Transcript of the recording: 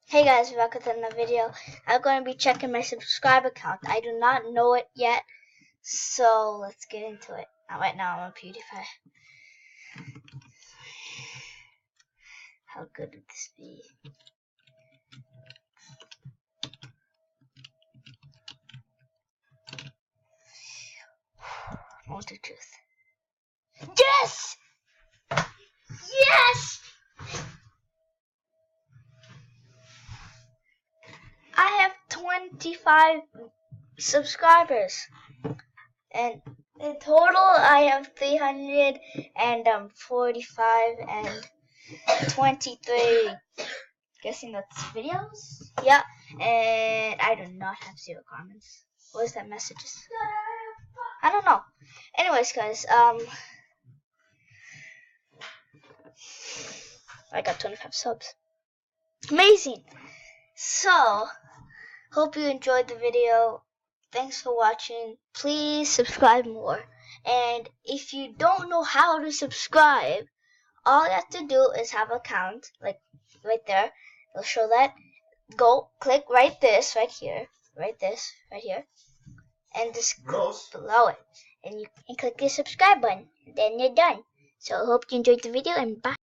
Hey guys, welcome to another video. I'm going to be checking my subscriber count. I do not know it yet, so let's get into it. Right now I'm on PewDiePie. How good would this be? I want the truth. Yes! Yes! I have 25 subscribers. And in total, I have 345 and 23. Guessing that's videos? Yeah. And I do not have 0 comments. What is that messages? I don't know. Anyways, guys, I got 25 subs. Amazing. So, hope you enjoyed the video. Thanks for watching. Please subscribe more. And if you don't know how to subscribe, all you have to do is have an account, like right there. It'll show that. Go click right here, and just go below it. And you can click the subscribe button. Then you're done. So I hope you enjoyed the video, and bye.